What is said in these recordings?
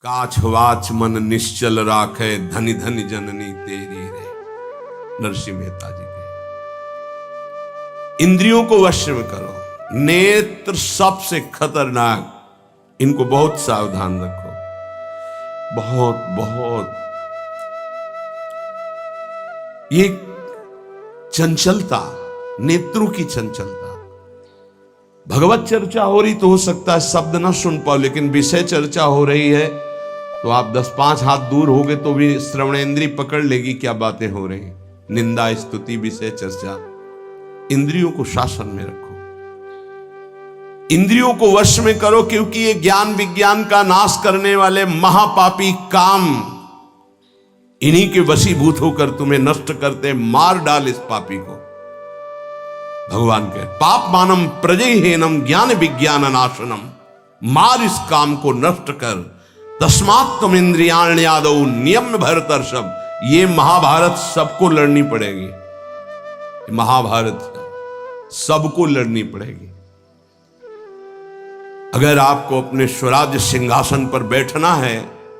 काछवाच मन निश्चल राखे, धनि धनि जननी तेरी रे। नरसिंह मेहता जी के। इंद्रियों को वश में करो। नेत्र सबसे खतरनाक, इनको बहुत सावधान रखो। बहुत बहुत ये चंचलता, नेत्रों की चंचलता। भगवत चर्चा हो रही तो हो सकता है शब्द ना सुन पाओ, लेकिन विषय चर्चा हो रही है तो आप 10-5 हाथ दूर होगे तो भी श्रवणेंद्रिय पकड़ लेगी क्या बातें हो रही। निंदा, स्तुति, विषय चर्चा। इंद्रियों को शासन में रखो, इंद्रियों को वश में करो, क्योंकि ये ज्ञान विज्ञान का नाश करने वाले महापापी काम इन्हीं के वशीभूत होकर तुम्हें नष्ट करते। मार डाल इस पापी को। भगवान के पाप मानम प्रजहेनम ज्ञान विज्ञान नाशनम, मार इस काम को नष्ट कर। तस्मात् तुम इंद्रियाण्यादौ नियम भरतर्षभ। ये महाभारत सबको लड़नी पड़ेगी, महाभारत सबको लड़नी पड़ेगी। अगर आपको अपने स्वराज्य सिंहासन पर बैठना है,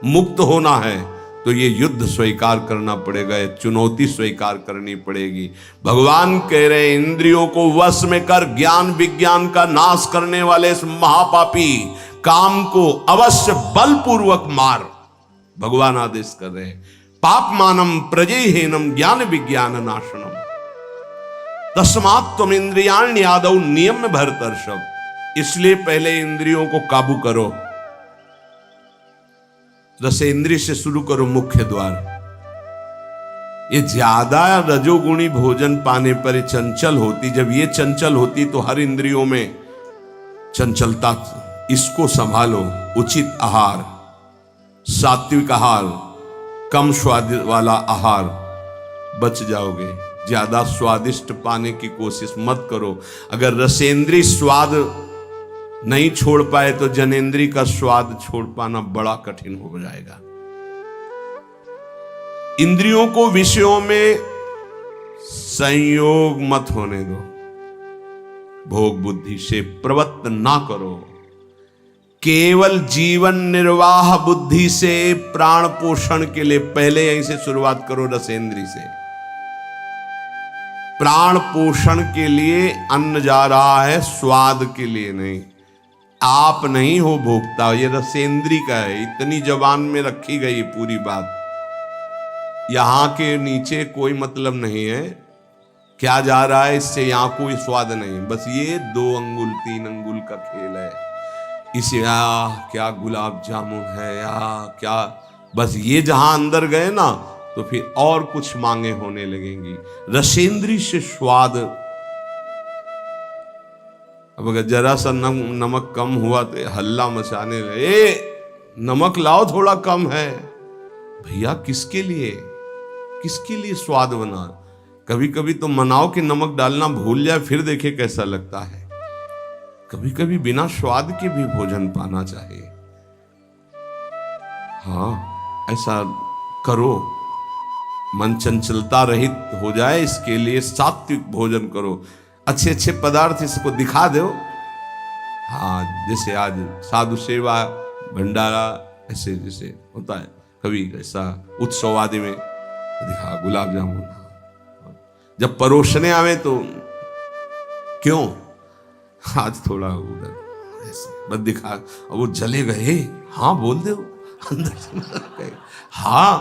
मुक्त होना है, तो ये युद्ध स्वीकार करना पड़ेगा, ये चुनौती स्वीकार करनी पड़ेगी। भगवान कह रहे हैं इंद्रियों को वश में कर, ज्ञान विज्ञान का नाश करने वाले इस महापापी काम को अवश्य बलपूर्वक मार। भगवान आदेश कर रहे हैं। पाप मानम प्रजहेनम ज्ञान विज्ञान नाशनम, तस्मात् तुम इंद्रियाण्यादौ नियम भरतर्षभ। इसलिए पहले इंद्रियों को काबू करो। रसेंद्रिय से शुरू करो, मुख्य द्वार। ये ज्यादा रजोगुणी भोजन पाने पर चंचल होती। जब ये चंचल होती तो हर इंद्रियों में चंचलता। इसको संभालो। उचित आहार, सात्विक आहार, कम स्वाद वाला आहार, बच जाओगे। ज्यादा स्वादिष्ट पाने की कोशिश मत करो। अगर रसेंद्रिय स्वाद नहीं छोड़ पाए तो जनेंद्रिय का स्वाद छोड़ पाना बड़ा कठिन हो जाएगा। इंद्रियों को विषयों में संयोग मत होने दो। भोग बुद्धि से प्रवृत्त ना करो। केवल जीवन निर्वाह बुद्धि से प्राण पोषण के लिए पहले यहीं से शुरुआत करो। रसेंद्रिय से प्राण पोषण के लिए अन्न जा रहा है, स्वाद के लिए नहीं। आप नहीं हो भोक्ता, ये रसेंद्रिय का है। इतनी जबान में रखी गई पूरी बात। यहां के नीचे कोई मतलब नहीं है क्या जा रहा है, इससे यहां कोई स्वाद नहीं। बस ये 2 अंगुल 3 अंगुल का खेल है। इसे क्या गुलाब जामुन है क्या, बस ये जहां अंदर गए ना तो फिर और कुछ मांगे होने लगेंगी। रसेंद्रिय से स्वाद। अब अगर जरा सा नमक कम हुआ तो हल्ला मचाने लगे, नमक लाओ थोड़ा कम है। भैया किसके लिए स्वाद बना। कभी कभी तो मनाओ कि नमक डालना भूल जाए, फिर देखे कैसा लगता है। कभी कभी बिना स्वाद के भी भोजन पाना चाहिए। हाँ, ऐसा करो। मन चंचलता रहित हो जाए, इसके लिए सात्विक भोजन करो। अच्छे अच्छे पदार्थ इसको दिखा दो। हाँ, जैसे आज साधु सेवा भंडारा ऐसे जैसे होता है, कभी ऐसा उत्सव आदि में दिखा गुलाब जामुन। जब परोसने आवे तो क्यों आज थोड़ा उधर ऐसे बस दिखा, और वो जले गए। हाँ बोल दो अंदर से। हाँ,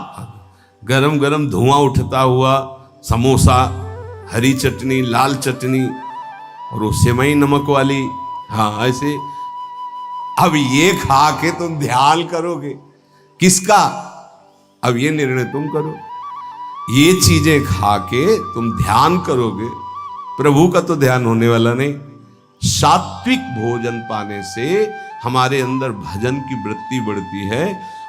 गरम गरम धुआं उठता हुआ समोसा, हरी चटनी, लाल चटनी और वो सेवई नमक वाली। हाँ ऐसे। अब ये खा के तुम ध्यान करोगे किसका? अब ये निर्णय तुम करो। ये चीजें खा के तुम ध्यान करोगे, प्रभु का तो ध्यान होने वाला नहीं। सात्विक भोजन पाने से हमारे अंदर भजन की वृत्ति बढ़ती है,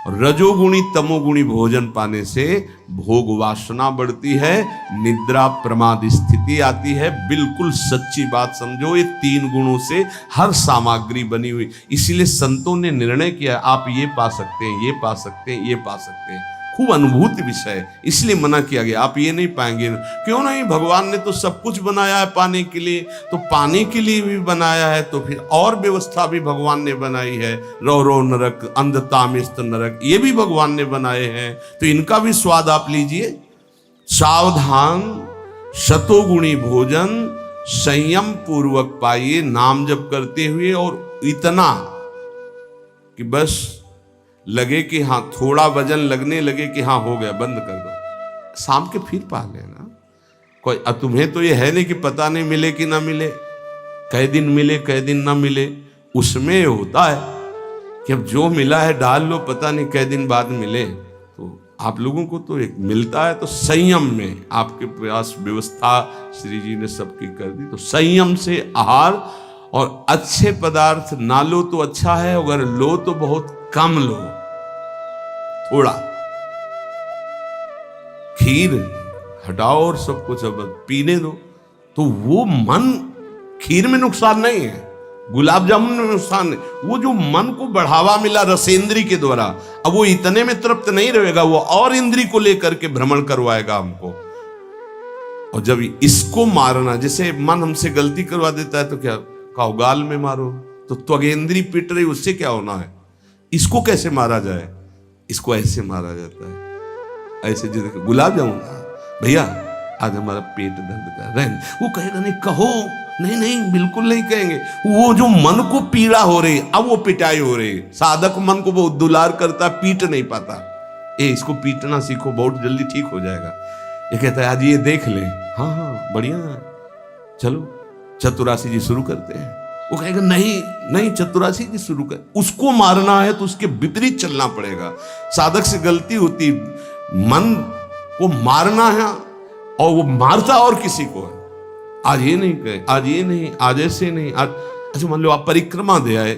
और रजोगुणी तमोगुणी भोजन पाने से भोग वासना बढ़ती है, निद्रा प्रमाद स्थिति आती है। बिल्कुल सच्ची बात समझो, ये 3 गुणों से हर सामग्री बनी हुई। इसीलिए संतों ने निर्णय किया आप ये पा सकते हैं, ये पा सकते हैं, ये पा सकते हैं। खूब अनुभूति विषय है, इसलिए मना किया गया। आप ये नहीं पाएंगे। क्यों नहीं, भगवान ने तो सब कुछ बनाया है पाने के लिए, तो पाने के लिए भी बनाया है, तो फिर और व्यवस्था भी भगवान ने बनाई है। रो रो नरक, अंधतामिस्त नरक, ये भी भगवान ने बनाए हैं, तो इनका भी स्वाद आप लीजिए। सावधान, शतोगुणी भोजन संयम पूर्वक पाइए, नाम जप करते हुए, और इतना कि बस लगे कि हाँ, थोड़ा वजन लगने लगे कि हाँ हो गया, बंद कर दो, शाम के फिर पा लेना। कोई तुम्हें तो ये है नहीं कि पता नहीं मिले कि ना मिले, कई दिन मिले कई दिन ना मिले। उसमें होता है कि अब जो मिला है डाल लो, पता नहीं कई दिन बाद मिले। तो आप लोगों को तो एक मिलता है, तो संयम में आपके प्रयास व्यवस्था श्री जी ने सबकी कर दी। तो संयम से आहार, और अच्छे पदार्थ ना लो तो अच्छा है, अगर लो तो बहुत कम लो, थोड़ा। खीर हटाओ और सब कुछ अब पीने दो, तो वो मन, खीर में नुकसान नहीं है, गुलाब जामुन में नुकसान नहीं, वो जो मन को बढ़ावा मिला रसेंद्री के द्वारा, अब वो इतने में तृप्त नहीं रहेगा, वो और इंद्री को लेकर के भ्रमण करवाएगा हमको। और जब इसको मारना, जैसे मन हमसे गलती करवा देता है तो क्या कहो, गाल में मारो, तो त्वगेंद्री पिट रही, उससे क्या होना है। इसको कैसे मारा जाए, इसको ऐसे मारा जाता है, ऐसे। जैसे गुलाब जामुन, भैया आज हमारा पेट दर्द कर रहा है, वो कहेगा नहीं, कहो, नहीं नहीं बिल्कुल नहीं कहेंगे। वो जो मन को पीड़ा हो रही, अब वो पिटाई हो रही। साधक मन को वो दुलार करता, पीट नहीं पाता। इसको पीटना सीखो, बहुत जल्दी ठीक हो जाएगा। ये कहता है आज ये देख ले, हाँ हाँ बढ़िया, चलो चतुरासी जी शुरू करते हैं। वो कहेगा नहीं नहीं चतुरासी जी शुरू कर। उसको मारना है तो उसके विपरीत चलना पड़ेगा। साधक से गलती होती, मन को मारना है, और वो मारता और किसी को है। आज ये नहीं कहे, आज ये नहीं, आज ऐसे नहीं, आज अच्छा। मान लो आप परिक्रमा दे आए,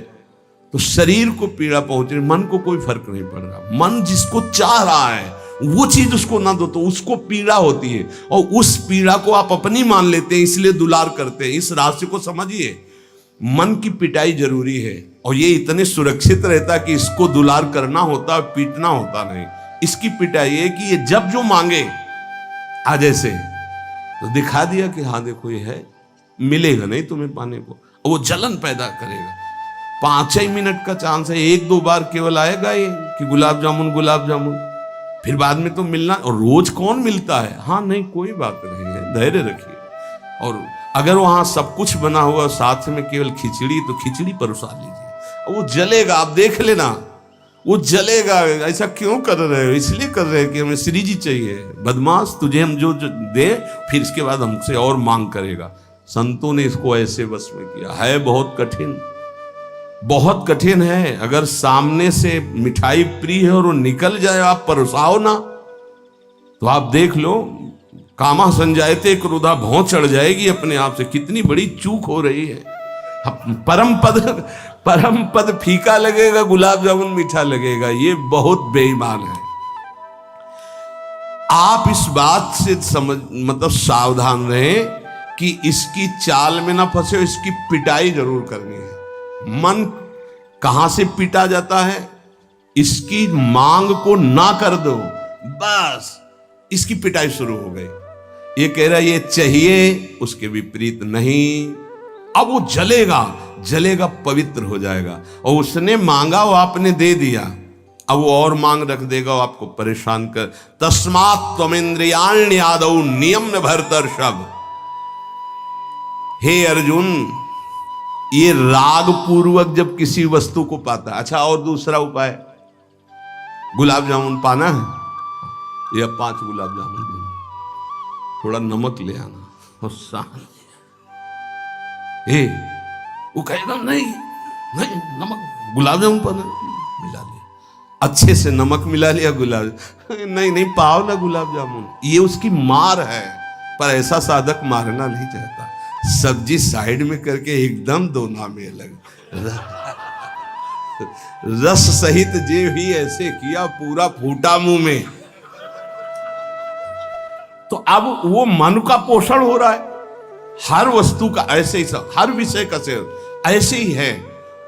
तो शरीर को पीड़ा पहुंच रही, मन को कोई फर्क नहीं पड़ रहा। मन जिसको चाह रहा है वो चीज उसको ना दो तो उसको पीड़ा होती है, और उस पीड़ा को आप अपनी मान लेते हैं, इसलिए दुलार करते हैं। इस रहस्य को समझिए, मन की पिटाई जरूरी है, और ये इतने सुरक्षित रहता कि इसको दुलार करना होता, पीटना होता नहीं। इसकी पिटाई है कि ये जब जो मांगे आज ऐसे, तो दिखा दिया कि हाँ देखो ये है, मिलेगा नहीं तुम्हें पाने को, और वो जलन पैदा करेगा। 5 ही मिनट का चांस है, 1-2 बार केवल आएगा ये कि गुलाब जामुन गुलाब जामुन, फिर बाद में तो मिलना। और रोज कौन मिलता है, हाँ नहीं कोई बात नहीं है, धैर्य रखिए। और अगर वहां सब कुछ बना हुआ साथ में केवल खिचड़ी, तो खिचड़ी परोसा लीजिए, वो जलेगा, आप देख लेना वो जलेगा। ऐसा क्यों कर रहे हो, इसलिए कर रहे हैं कि हमें श्री जी चाहिए। बदमाश, तुझे हम जो दे, फिर इसके बाद हमसे और मांग करेगा। संतों ने इसको ऐसे बस में किया है। बहुत कठिन, बहुत कठिन है। अगर सामने से मिठाई प्रिय है और वो निकल जाए, आप परोसाओ ना, तो आप देख लो, कामा संजायते क्रोधा, भौं चढ़ जाएगी अपने आप से। कितनी बड़ी चूक हो रही है। परम पद फीका लगेगा, गुलाब जामुन मीठा लगेगा, ये बहुत बेईमान है। आप इस बात से समझ, मतलब सावधान रहें कि इसकी चाल में ना फंसे, इसकी पिटाई जरूर करनी है। मन कहां से पीटा जाता है, इसकी मांग को ना कर दो, बस इसकी पिटाई शुरू हो गई। ये कह रहा ये चाहिए, उसके विपरीत नहीं। अब वो जलेगा, जलेगा, पवित्र हो जाएगा। और उसने मांगा, वो आपने दे दिया, अब वो और मांग रख देगा, वो आपको परेशान कर। तस्मात् त्वमिन्द्रियाण्यादौ नियम्य भरतर्षभ। हे अर्जुन, ये राग पूर्वक जब किसी वस्तु को पाता है। अच्छा, और दूसरा उपाय, गुलाब जामुन पाना है, ये 5 गुलाब जामुन देना, थोड़ा नमक ले आना, और वो कहेगा नहीं नहीं नमक, गुलाब जामुन पाना, मिला लिया, अच्छे से नमक मिला लिया, गुलाब नहीं नहीं पाओ ना गुलाब जामुन। ये उसकी मार है, पर ऐसा साधक मारना नहीं चाहता। सब्जी साइड में करके एकदम दोना में अलग, रस सहित जे भी ऐसे किया, पूरा फूटा मुंह में। तो अब वो मन का पोषण हो रहा है। हर वस्तु का ऐसे ही, सब हर विषय का से ऐसे ही है।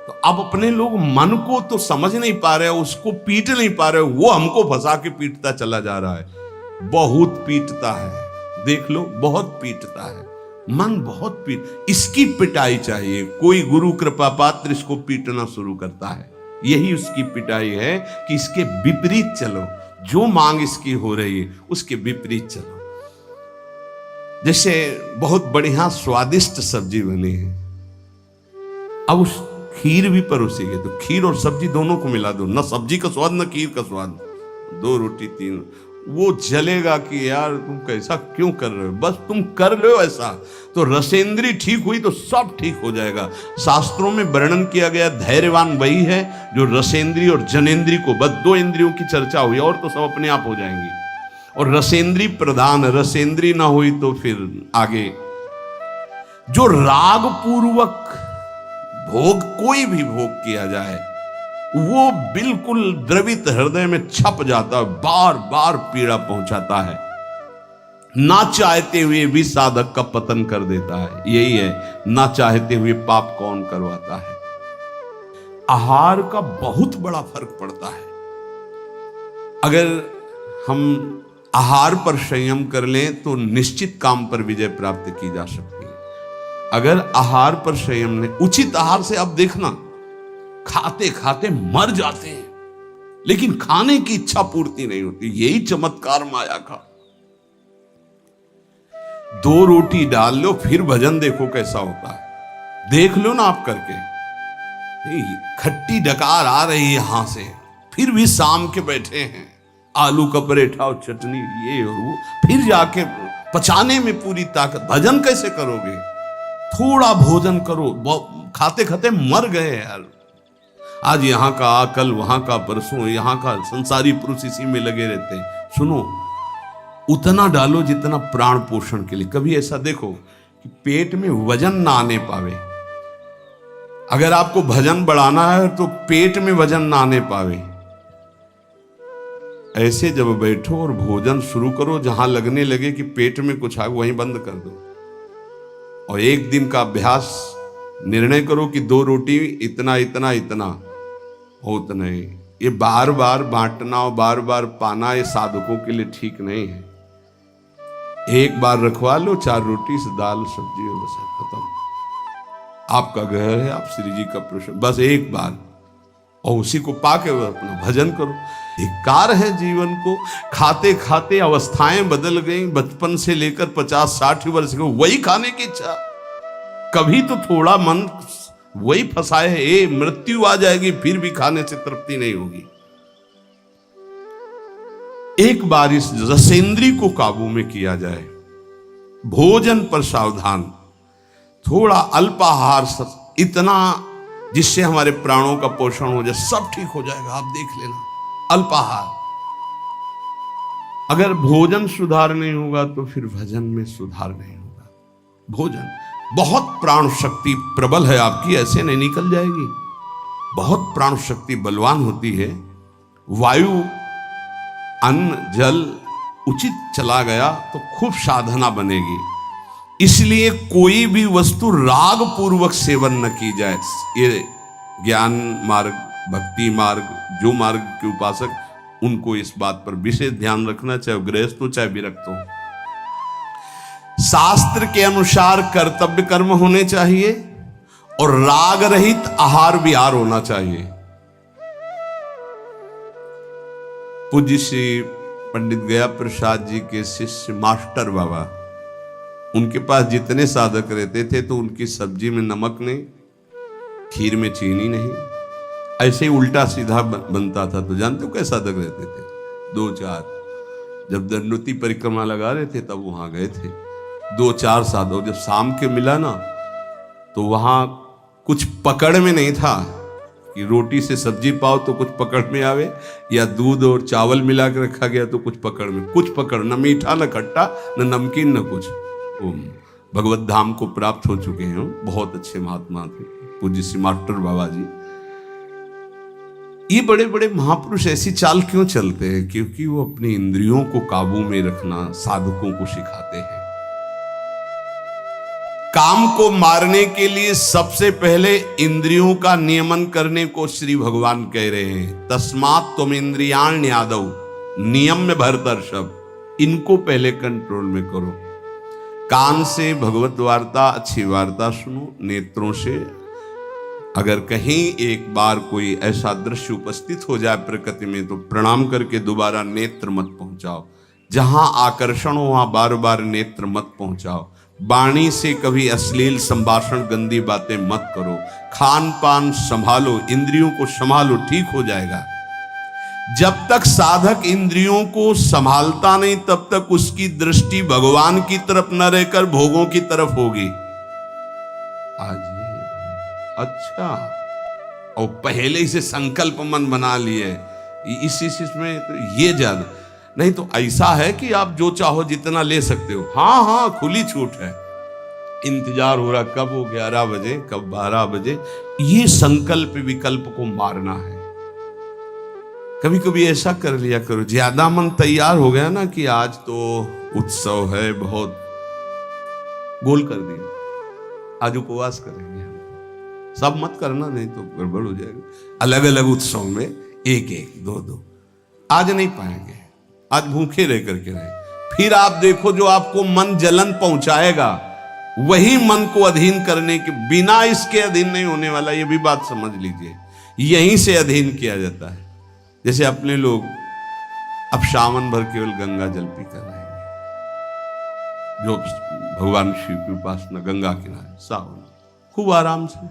तो अब अपने लोग मन को तो समझ नहीं पा रहे, उसको पीट नहीं पा रहे, वो हमको फंसा के पीटता चला जा रहा है। बहुत पीटता है, देख लो, बहुत पीटता है मन, बहुत इसकी पिटाई चाहिए। कोई गुरु कृपा पात्र इसको पीटना शुरू करता है, यही उसकी पिटाई है कि इसके विपरीत चलो, जो मांग इसकी हो रही है उसके विपरीत चलो। जैसे बहुत बढ़िया स्वादिष्ट सब्जी बनी है, अब उस खीर भी परोसेगे तो खीर और सब्जी दोनों को मिला दो, न सब्जी का स्वाद न खीर का स्वाद, 2 रोटी 3, वो जलेगा कि यार तुम कैसा क्यों कर रहे हो, बस तुम कर लो ऐसा तो रसेंद्री ठीक हुई तो सब ठीक हो जाएगा। शास्त्रों में वर्णन किया गया धैर्यवान वही है जो रसेंद्री और जनेंद्री को, बस 2 इंद्रियों की चर्चा हुई और तो सब अपने आप हो जाएंगी। और रसेंद्री प्रधान, रसेंद्री ना हुई तो फिर आगे जो राग पूर्वक भोग, कोई भी भोग किया जाए वो बिल्कुल द्रवित हृदय में छप जाता है, बार बार पीड़ा पहुंचाता है, ना चाहते हुए भी साधक का पतन कर देता है। यही है, ना चाहते हुए पाप कौन करवाता है। आहार का बहुत बड़ा फर्क पड़ता है। अगर हम आहार पर संयम कर लें तो निश्चित काम पर विजय प्राप्त की जा सकती है। अगर आहार पर संयम नहीं, उचित आहार से आप देखना खाते खाते मर जाते हैं, लेकिन खाने की इच्छा पूर्ति नहीं होती। यही चमत्कार माया का। 2 रोटी डाल लो फिर भजन देखो कैसा होता है, देख लो ना आप करके। खट्टी डकार आ रही है यहां से, फिर भी शाम के बैठे हैं, आलू का पराठा और चटनी ये और वो, फिर जाके पचाने में पूरी ताकत। भजन कैसे करोगे? थोड़ा भोजन करो, खाते खाते मर गए यार। आज यहाँ का, कल वहां का, परसों यहाँ का, संसारी पुरुष इसी में लगे रहते हैं। सुनो, उतना डालो जितना प्राण पोषण के लिए। कभी ऐसा देखो कि पेट में वजन ना आने पावे। अगर आपको भजन बढ़ाना है तो पेट में वजन ना आने पावे, ऐसे जब बैठो और भोजन शुरू करो, जहां लगने लगे कि पेट में कुछ आ, वहीं बंद कर दो। और एक दिन का अभ्यास, निर्णय करो कि 2 रोटी इतना इतना इतना हो, उतना ही। ये बार बार बांटना और बार बार पाना ये साधकों के लिए ठीक नहीं है। एक बार रखवा लो 4 रोटी से दाल सब्जी और बस खत्म। आपका घर है, आप श्री जी का प्रश्न, बस एक बार, और उसी को पाके अपना भजन करो। धिक्कार है जीवन को, खाते खाते अवस्थाएं बदल गई, बचपन से लेकर 50-60 वर्ष के वही खाने की इच्छा। कभी तो थोड़ा मन वही फंसाए है, मृत्यु आ जाएगी फिर भी खाने से तृप्ति नहीं होगी। एक बार इस रसेंद्री को काबू में किया जाए, भोजन पर सावधान, थोड़ा अल्पाहार, इतना जिससे हमारे प्राणों का पोषण हो जाए, सब ठीक हो जाएगा। आप देख लेना, अल्पाहार। अगर भोजन सुधार नहीं होगा तो फिर भजन में सुधार नहीं होगा। भोजन, बहुत प्राण शक्ति प्रबल है आपकी, ऐसे नहीं निकल जाएगी। बहुत प्राण शक्ति बलवान होती है। वायु, अन्न, जल उचित चला गया तो खूब साधना बनेगी। इसलिए कोई भी वस्तु राग पूर्वक सेवन न की जाए। ये ज्ञान मार्ग, भक्ति मार्ग, जो मार्ग के उपासक, उनको इस बात पर विशेष ध्यान रखना, चाहे गृहस्थ हो चाहे विरक्त हो। शास्त्र के अनुसार कर्तव्य कर्म होने चाहिए और राग रहित आहार विहार होना चाहिए। पूज्य श्री पंडित गया प्रसाद जी के शिष्य मास्टर बाबा, उनके पास जितने साधक रहते थे तो उनकी सब्जी में नमक नहीं, खीर में चीनी नहीं, ऐसे ही उल्टा सीधा बनता था। तो जानते हो कैसे साधक रहते थे? 2-4, जब दंडोती परिक्रमा लगा रहे थे तब वहां गए थे 2-4 साधक। जब शाम के मिला ना तो वहां कुछ पकड़ में नहीं था कि रोटी से सब्जी पाओ तो कुछ पकड़ में आवे, या दूध और चावल मिला के रखा गया तो कुछ पकड़ में, कुछ पकड़, न मीठा न खट्टा न नमकीन न कुछ। भगवत धाम को प्राप्त हो चुके हैं, बहुत अच्छे महात्मा थे पूज्य श्री मास्टर बाबा जी। ये बड़े बड़े महापुरुष ऐसी चाल क्यों चलते हैं? क्योंकि वो अपनी इंद्रियों को काबू में रखना साधकों को सिखाते हैं। काम को मारने के लिए सबसे पहले इंद्रियों का नियमन करने को श्री भगवान कह रहे हैं। तस्मात् तुम इंद्रियाण यादव, नियम में भरतर्षभ, इनको पहले कंट्रोल में करो। कान से भगवत वार्ता, अच्छी वार्ता सुनो। नेत्रों से अगर कहीं एक बार कोई ऐसा दृश्य उपस्थित हो जाए प्रकृति में तो प्रणाम करके दोबारा नेत्र मत पहुंचाओ। जहां आकर्षण हो वहां बार बार नेत्र मत पहुंचाओ। वाणी से कभी अश्लील संभाषण, गंदी बातें मत करो। खान पान संभालो, इंद्रियों को संभालो, ठीक हो जाएगा। जब तक साधक इंद्रियों को संभालता नहीं तब तक उसकी दृष्टि भगवान की तरफ न रहकर भोगों की तरफ होगी। आज अच्छा, और पहले से संकल्प मन बना लिए इस में तो ये ज्यादा नहीं तो ऐसा है कि आप जो चाहो जितना ले सकते हो। हाँ हाँ, खुली छूट है। इंतजार हो रहा कब हो 11 बजे, कब 12 बजे। ये संकल्प विकल्प को मारना है। कभी कभी ऐसा कर लिया करो, ज्यादा मन तैयार हो गया ना कि आज तो उत्सव है, बहुत गोल कर दिया, आज उपवास करेंगे हम। सब मत करना, नहीं तो गड़बड़ हो जाएगा। अलग अलग उत्सव में एक एक दो दो आज नहीं पाएंगे, आज भूखे रह करके रहे। फिर आप देखो जो आपको मन जलन पहुंचाएगा वही मन को अधीन करने के बिना इसके अधीन नहीं होने वाला। ये भी बात समझ लीजिए, यहीं से अधीन किया जाता है। जैसे अपने लोग अब सावन भर केवल गंगा जल पी कर रहेंगे, जो भगवान शिव की उपासना गंगा किनारे सावन खूब आराम से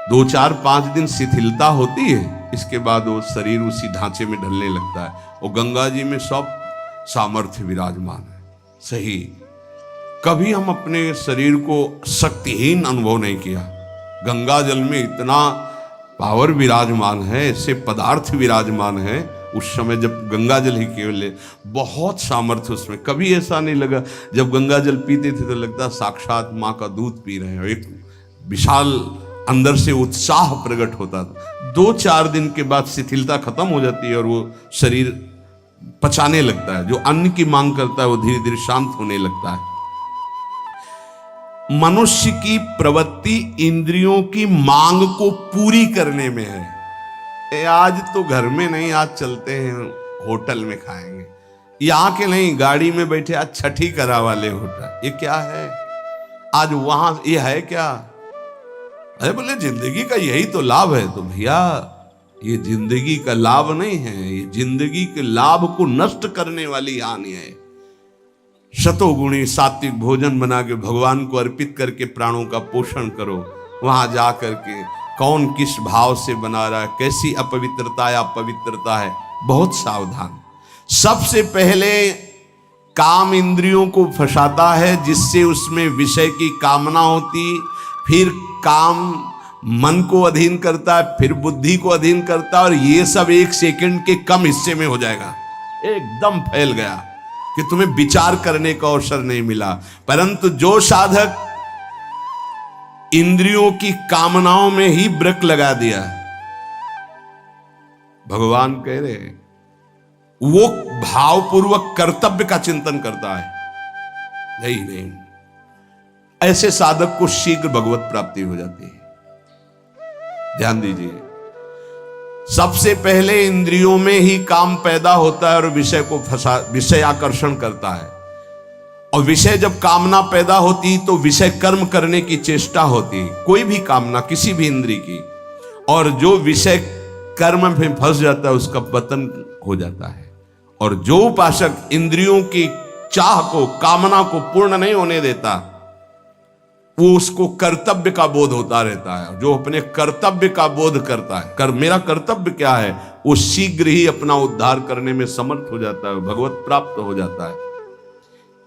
2 4 5 दिन शिथिलता होती है, इसके बाद वो शरीर उसी ढांचे में ढलने लगता है। और गंगा जी में सब सामर्थ्य विराजमान है। सही, कभी हम अपने शरीर को शक्तिहीन अनुभव नहीं किया। गंगा जल में इतना पावर विराजमान है, ऐसे पदार्थ विराजमान है। उस समय जब गंगा जल ही केवल बहुत सामर्थ्य उसमें, कभी ऐसा नहीं लगा। जब गंगा जल पीते थे तो लगता साक्षात माँ का दूध पी रहे हैं। एक विशाल अंदर से उत्साह प्रकट होता था। 2 4 दिन के बाद शिथिलता खत्म हो जाती है और वो शरीर पचाने लगता है। जो अन्न की मांग करता है वो धीरे धीरे शांत होने लगता है। मनुष्य की प्रवृत्ति इंद्रियों की मांग को पूरी करने में है। आज तो घर में नहीं, आज चलते हैं होटल में खाएंगे। यहाँ के नहीं, गाड़ी में बैठे आज छठी करा वाले होटल। ये क्या है आज वहां, ये है क्या? अरे बोले जिंदगी का यही तो लाभ है। तो भैया ये जिंदगी का लाभ नहीं है, ये जिंदगी के लाभ को नष्ट करने वाली हानि है। शतोगुणी सात्विक भोजन बना के भगवान को अर्पित करके प्राणों का पोषण करो। वहां जा करके कौन किस भाव से बना रहा है, कैसी अपवित्रता या पवित्रता है, बहुत सावधान। सबसे पहले काम इंद्रियों को फंसाता है, जिससे उसमें विषय की कामना होती, फिर काम मन को अधीन करता है, फिर बुद्धि को अधीन करता है, और ये सब 1 सेकंड के कम हिस्से में हो जाएगा। एकदम फैल गया कि तुम्हें विचार करने का अवसर नहीं मिला। परंतु जो साधक इंद्रियों की कामनाओं में ही ब्रेक लगा दिया, भगवान कह रहे हैं वो भावपूर्वक कर्तव्य का चिंतन करता है। नहीं, ऐसे साधक को शीघ्र भगवत प्राप्ति हो जाती है। ध्यान दीजिए, सबसे पहले इंद्रियों में ही काम पैदा होता है और विषय को विषय आकर्षण करता है। और विषय जब कामना पैदा होती तो विषय कर्म करने की चेष्टा होती, कोई भी कामना किसी भी इंद्रिय की। और जो विषय कर्म में फंस जाता है उसका पतन हो जाता है। और जो उपासक इंद्रियों की चाह को, कामना को पूर्ण नहीं होने देता, वो उसको कर्तव्य का बोध होता रहता है। जो अपने कर्तव्य का बोध करता है, मेरा कर्तव्य क्या है, वो शीघ्र ही अपना उद्धार करने में समर्थ हो जाता है, भगवत प्राप्त हो जाता है।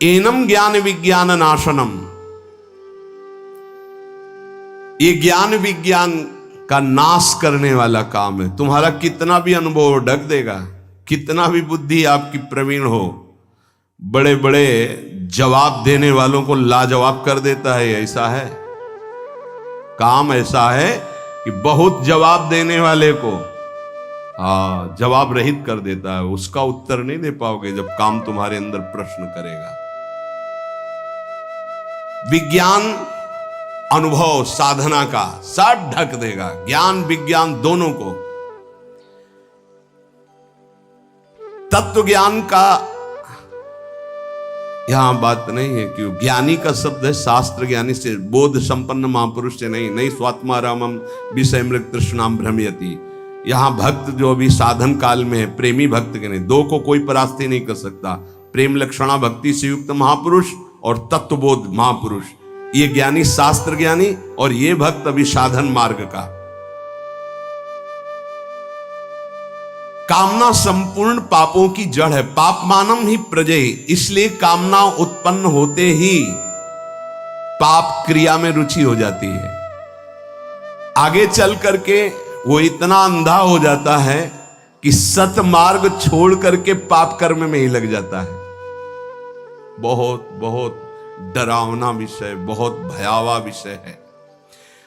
एनम ज्ञान विज्ञान नाशनम, ये ज्ञान विज्ञान का नाश करने वाला काम है। तुम्हारा कितना भी अनुभव ढक देगा, कितना भी बुद्धि आपकी प्रवीण हो, बड़े बड़े जवाब देने वालों को लाजवाब कर देता है। ऐसा है, काम ऐसा है कि बहुत जवाब देने वाले को जवाब रहित कर देता है। उसका उत्तर नहीं दे पाओगे जब काम तुम्हारे अंदर प्रश्न करेगा। विज्ञान अनुभव साधना का सब ढक देगा, ज्ञान विज्ञान दोनों को। तत्व ज्ञान का यहां बात नहीं है कि ज्ञानी का शब्द है शास्त्र ज्ञानी से, बोध संपन्न महापुरुष से नहीं स्वात्मारामम विषय मृग तृष्णाम भ्रमयति। यहां भक्त जो अभी साधन काल में है, प्रेमी भक्त के नहीं, दो को कोई परास्ती नहीं कर सकता। प्रेम लक्षणा भक्ति से युक्त महापुरुष और तत्वबोध महापुरुष, ये ज्ञानी शास्त्र ज्ञानी, और ये भक्त अभी साधन मार्ग का। कामना संपूर्ण पापों की जड़ है, पाप मानम ही प्रजय, इसलिए कामना उत्पन्न होते ही पाप क्रिया में रुचि हो जाती है। आगे चल करके वो इतना अंधा हो जाता है कि सतमार्ग छोड़ करके पाप कर्म में ही लग जाता है। बहुत बहुत डरावना विषय, बहुत भयावह विषय है।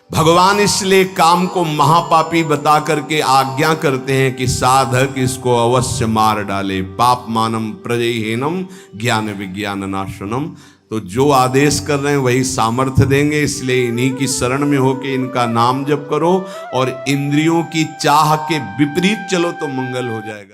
भगवान इसलिए काम को महापापी बता करके आज्ञा करते हैं कि साधक इसको अवश्य मार डाले। पाप मानम प्रजयहीनम ज्ञान विज्ञान नाशनम। तो जो आदेश कर रहे हैं वही सामर्थ्य देंगे, इसलिए इन्हीं की शरण में होके इनका नाम जप करो और इंद्रियों की चाह के विपरीत चलो तो मंगल हो जाएगा।